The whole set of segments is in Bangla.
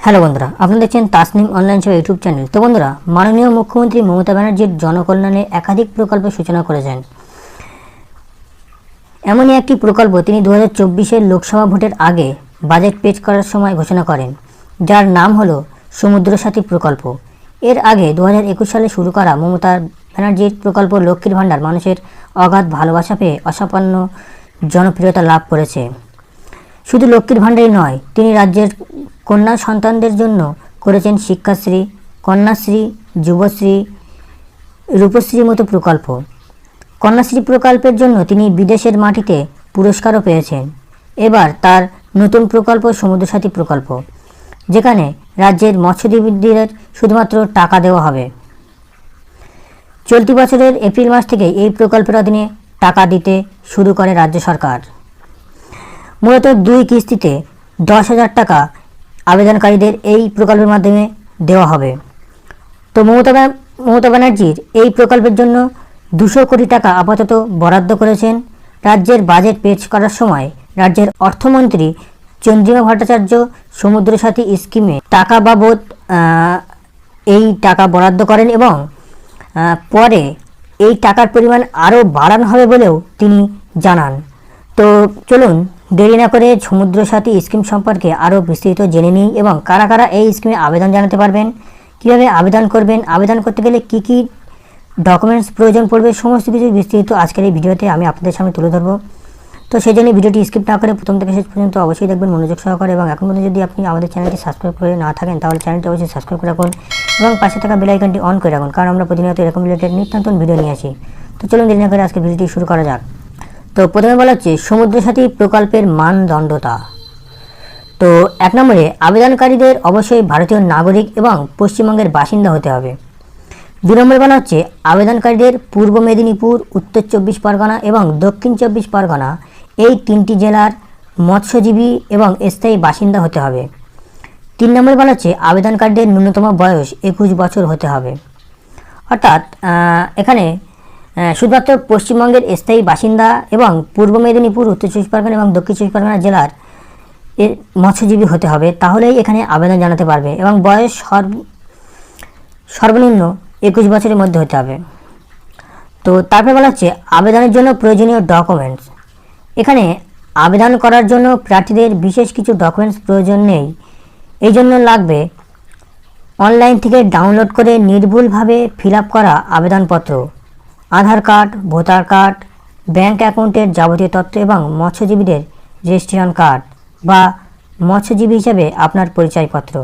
হ্যালো বন্ধুরা, আপনারা দেখছেন তাসনিম অনলাইন সেবা ইউটিউব চ্যানেল। তো বন্ধুরা, মাননীয় মুখ্যমন্ত্রী মমতা ব্যানার্জির জনকল্যাণে একাধিক প্রকল্পের সূচনা করেছেন। এমনই একটি প্রকল্প তিনি 2024-এর লোকসভা ভোটের আগে বাজেট পেশ করার সময় ঘোষণা করেন, যার নাম হলো সমুদ্র সাথী প্রকল্প। এর আগে 2021 সালে শুরু করা মমতা ব্যানার্জির প্রকল্প লক্ষ্মীর ভাণ্ডার মানুষের অগাধ ভালোবাসা পেয়ে অসামান্য জনপ্রিয়তা লাভ করেছে। শুধু লক্ষ্মীর ভাণ্ডারই নয়, তিনি রাজ্যের কন্যা সন্তানদের জন্য করেছেন শিক্ষাশ্রী, কন্যাশ্রী, যুবশ্রী, রূপশ্রীর মতো প্রকল্প। কন্যাশ্রী প্রকল্পের জন্য তিনি বিদেশের মাটিতে পুরস্কারও পেয়েছেন। এবার তার নতুন প্রকল্প সমুদ্রসাথী প্রকল্প, যেখানে রাজ্যের মৎস্যজীবীদের শুধুমাত্র টাকা দেওয়া হবে। চলতি বছরের এপ্রিল মাস থেকে এই প্রকল্পের অধীনে টাকা দিতে শুরু করে রাজ্য সরকার। মূলত 2 কিস্তিতে 10,000 টাকা আবেদনকারীদের এই প্রকল্পের মাধ্যমে দেওয়া হবে। তো মমতা ব্যানার্জির এই প্রকল্পের জন্য 200 কোটি টাকা আপাতত বরাদ্দ করেছেন। রাজ্যের বাজেট পেশ করার সময় রাজ্যের অর্থমন্ত্রী চন্দ্রিমা ভট্টাচার্য সমুদ্র সাথী স্কিমে টাকা বাবদ এই টাকা বরাদ্দ করেন এবং পরে এই টাকার পরিমাণ আরও বাড়ানো হবে বলেও তিনি জানান। তো চলুন দেরি না করে সমুদ্র সাথী স্কিম সম্পর্কে আরও বিস্তারিত জেনে নিই এবং কারা কারা এই স্কিমে আবেদন জানাতে পারবেন, কীভাবে আবেদন করবেন, আবেদন করতে গেলে কী কী ডকুমেন্টস প্রয়োজন পড়বে, সমস্ত কিছু বিস্তারিত আজকের এই ভিডিওতে আমি আপনাদের সামনে তুলে ধরবো। তো সেই জন্য ভিডিওটি স্কিপ না করে প্রথম থেকে শেষ পর্যন্ত অবশ্যই দেখবেন মনোযোগ সহকারে। এবং এখন পর্যন্ত যদি আপনি আমাদের চ্যানেলটি সাবস্ক্রাইব করে না থাকেন তাহলে চ্যানেলটি অবশ্যই সাবস্ক্রাইব করে রাখুন এবং পাশে থাকা বেল আইকনটি অন করে রাখুন, কারণ আমরা প্রতিনিয়ত এরকম রিলেটেড নিত্য নতুন ভিডিও নিয়ে আসি। তো চলুন দেরি না করে আজকে ভিডিওটি শুরু করা যাক। তো প্রথমে বলা হচ্ছে সমুদ্র সাথী প্রকল্পের মানদণ্ডতা। তো 1 নম্বরে আবেদনকারীদের অবশ্যই ভারতীয় নাগরিক এবং পশ্চিমবঙ্গের বাসিন্দা হতে হবে। 2 নম্বরে বলা হচ্ছে আবেদনকারীদের পূর্ব মেদিনীপুর, উত্তর 24 পরগনা এবং দক্ষিণ 24 পরগনা এই 3টি জেলার মৎস্যজীবী এবং স্থায়ী বাসিন্দা হতে হবে। 3 নম্বরে বলা হচ্ছে আবেদনকারীদের ন্যূনতম বয়স 21 বছর হতে হবে। অর্থাৎ এখানে শুধুমাত্র পশ্চিমবঙ্গের স্থায়ী বাসিন্দা এবং পূর্ব মেদিনীপুর, উত্তর 24 পরগনা এবং দক্ষিণ 24 পরগনা জেলার মৎস্যজীবী হতে হবে, তাহলেই এখানে আবেদন জানাতে পারবে এবং বয়স সর্বনিম্ন 21 বছরের মধ্যে হতে হবে। তো তারপরে বলা হচ্ছে আবেদনের জন্য প্রয়োজনীয় ডকুমেন্টস। এখানে আবেদন করার জন্য প্রার্থীদের বিশেষ কিছু ডকুমেন্টস প্রয়োজন নেই। এই জন্য লাগবে অনলাইন থেকে ডাউনলোড করে নির্ভুলভাবে ফিল আপ করা আবেদনপত্র, আধার কার্ড, ভোটার কার্ড, ব্যাংক অ্যাকাউন্টের যাবতীয় তথ্য এবং মৎস্যজীবীদের রেজিস্ট্রেশন কার্ড বা মৎস্যজীবী হিসেবে আপনার পরিচয়পত্র।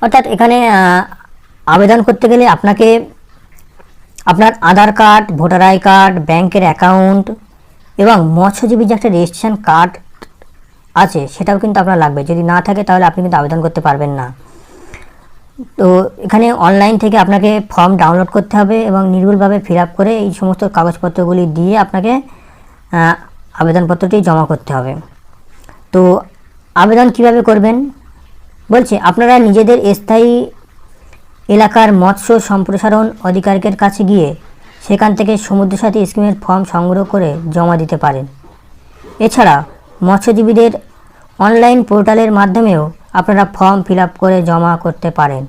অর্থাৎ এখানে আবেদন করতে গেলে আপনাকে আপনার আধার কার্ড, ভোটার আই কার্ড, ব্যাংকের অ্যাকাউন্ট এবং মৎস্যজীবী যে একটা রেজিস্ট্রেশন কার্ড আছে সেটাও কিন্তু আপনার লাগবে। যদি না থাকে তাহলে আপনি কিন্তু আবেদন করতে পারবেন না। তো এখানে অনলাইন থেকে আপনাকে ফর্ম ডাউনলোড করতে হবে এবং নির্ভুলভাবে ফিল আপ করে এই সমস্ত কাগজপত্রগুলি দিয়ে আপনাকে আবেদনপত্রটি জমা করতে হবে। তো আবেদন কিভাবে করবেন বলছে, আপনারা নিজেদের স্থায়ী এলাকার মৎস্য সম্প্রসারণ অধিকারিকের কাছে গিয়ে সেখান থেকে সমুদ্র সাথী স্কিমের ফর্ম সংগ্রহ করে জমা দিতে পারেন। এছাড়া মৎস্যজীবীদের অনলাইন পোর্টালের মাধ্যমেও আপনারা ফর্ম ফিল আপ করে জমা করতে পারেন।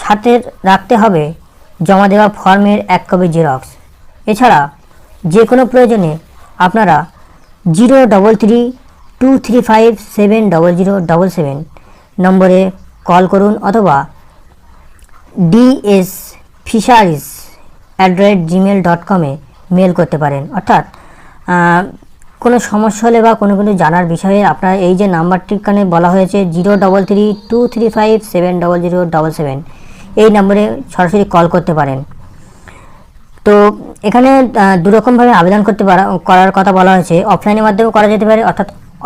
সাথে রাখতে হবে জমা দেওয়া ফর্মের 1 কপি জেরক্স। এছাড়া যে কোনো প্রয়োজনে আপনারা 033-235-70077 নম্বরে কল করুন অথবা dsfisheries@gmail.com মেল করতে পারেন। অর্থাৎ কোনো সমস্যা হলে বা কোনো জানার বিষয়ে আপনার এই যে নাম্বারটিখানে বলা হয়েছে 033-235-70077 এই নম্বরে সরাসরি কল করতে পারেন। তো এখানে 2 রকমভাবে আবেদন করার কথা বলা হয়েছে। অফলাইনের মাধ্যমেও করা যেতে পারে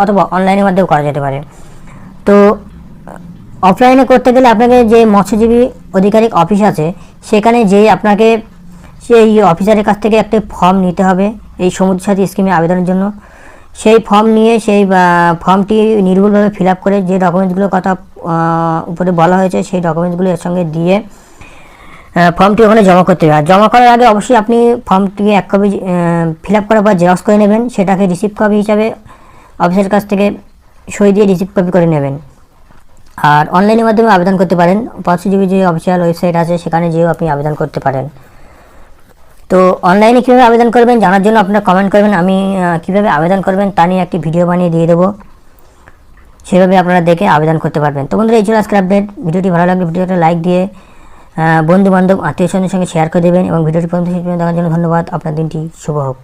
অথবা অনলাইনের মাধ্যমেও করা যেতে পারে। তো অফলাইনে করতে গেলে আপনাকে যে মৎস্যজীবী আধিকারিক অফিস আছে সেখানে যেয়ে আপনাকে সেই অফিসারের কাছ থেকে একটা ফর্ম নিতে হবে এই সমুদ্র সাথী স্কিমে আবেদনের জন্য। সেই ফর্ম নিয়ে সেই ফর্মটি নির্ভুলভাবে ফিল আপ করে যে ডকুমেন্টসগুলোর কথা উপরে বলা হয়েছে সেই ডকুমেন্টসগুলো এর সঙ্গে দিয়ে ফর্মটি ওখানে জমা করতে হবে। আর জমা করার আগে অবশ্যই আপনি ফর্মটিকে 1 কপি ফিল আপ করার পর জেরক্স করে নেবেন, সেটাকে রিসিভ কপি হিসাবে অফিসের কাছ থেকে সই দিয়ে রিসিভ কপি করে নেবেন। আর অনলাইনের মাধ্যমে আবেদন করতে পারেন। পথশ্রী যে অফিসিয়াল ওয়েবসাইট আছে সেখানে যেয়েও আপনি আবেদন করতে পারেন। তো অনলাইনে কীভাবে আবেদন করবেন জানার জন্য আপনারা কমেন্ট করবেন, আমি কীভাবে আবেদন করবেন তা নিয়ে একটি ভিডিও বানিয়ে দিয়ে দেবো, সেভাবে আপনারা দেখে আবেদন করতে পারবেন। তো বন্ধুরা, এই ছিল আজকের আপডেট। ভিডিওটি ভালো লাগলে ভিডিওটা লাইক দিয়ে বন্ধু বান্ধব আত্মীয় স্বজনের সঙ্গে শেয়ার করে দেবেন এবং ভিডিওটি পর্যন্ত শেষ পর্যন্ত দেখার জন্য ধন্যবাদ। আপনার দিনটি শুভ হোক।